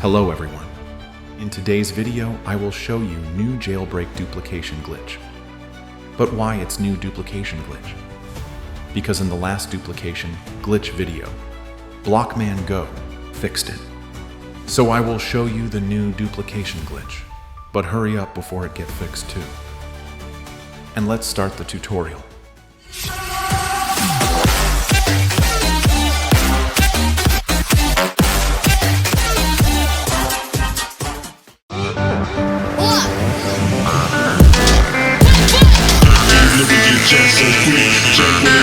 Hello everyone. In today's video, I will show you new jailbreak duplication glitch. But why it's new duplication glitch? Because in the last duplication glitch video, Blockman Go fixed it. So I will show you the new duplication glitch, but hurry up before it gets fixed too. And let's start the tutorial.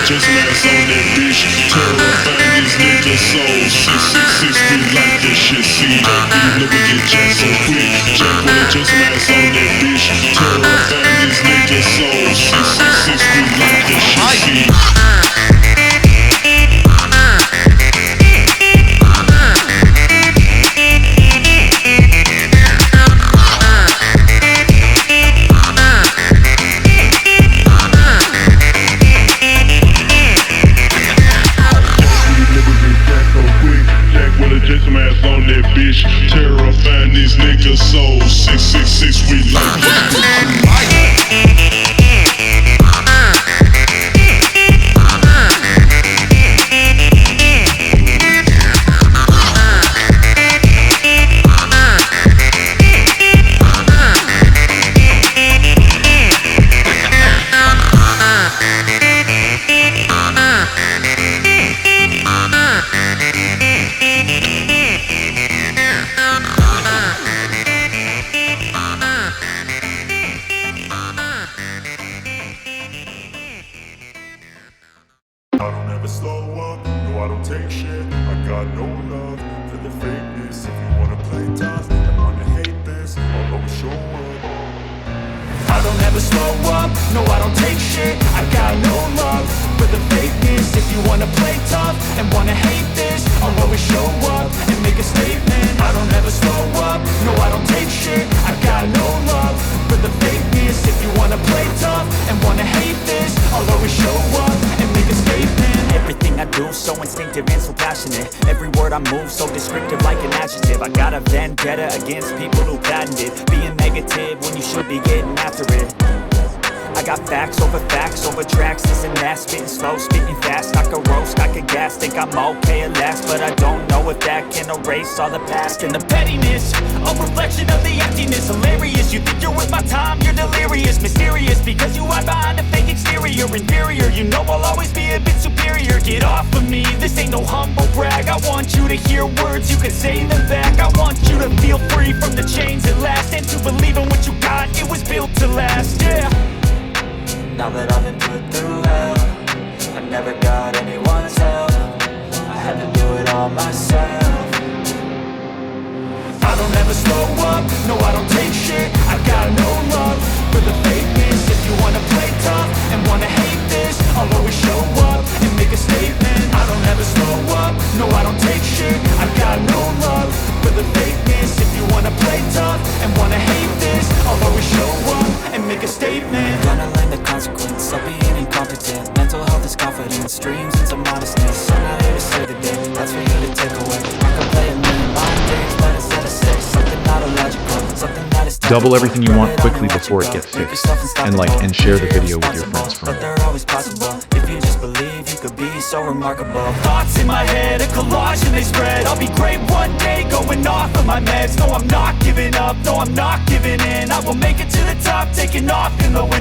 Just mass on that bitch, terrifying these niggas souls. 666, we like that shit, see. These niggas get jacked so quick. Jack with it, just mass on that bitch, terrifying these niggas souls. 666, we like that shit, see. Terrifying these niggas souls. 666, we like I don't ever slow up, no I don't take shit. I got no love for the fakeness. If you wanna play tough and wanna hate this, I'll always show up. I don't ever slow up, no I don't take shit. I got no love for the fakeness. If you wanna play tough and wanna hate this, I'll always show up and make a statement. I don't ever slow up, no I don't take shit. I got no love for the fakeness. If you wanna play tough and wanna hate this, I'll always show up and make a statement. Everything I do so instinctive and so passionate. Every word I move so descriptive like an adjective. I got a vendetta against people who patented being negative when you should be getting after it. I got facts over tracks, this and that. Spitting slow, speaking fast, I could roast, I could gas. Think I'm okay at last, but I don't know if that can erase all the past. And the pettiness, a reflection of the emptiness. Hilarious, you think you're worth my time, you're delirious. Mysterious, because you hide behind a fake exterior. Inferior, you know I'll always be a bit superior. Get off of me, this ain't no humble brag. I want you to hear words, you can say them back. I want you to feel free from the chains at last, and to believe in what you got, it was built to last, yeah. Now that I've been put through hell, I never got anyone's help. I had to do it all myself. I don't ever slow up, no I don't take shit. I got no love for the fakeness. If you wanna play tough and wanna hate this, I'll always show up and make a statement. I don't ever slow up, no I don't take shit. I got no love for the fakeness. If you wanna play tough and wanna hate this, I'll always show up and make a statement. Gonna learn the consequence of being incompetent. Mental health is confidence, dreams and some modestness. I'm not here to say today, that's for you to take away. I can play a million mind games, but instead of six, something not illogical, something that is Double everything you want quickly before it gets fixed, and like and share the video with your friends. But they're always possible, if you just believe you could be so remarkable. Thoughts in my head, a collage and they spread. I'll be great one day, going off of my meds. No I'm not giving up, no I'm not giving in. I will make it to the top, taking off in the wind.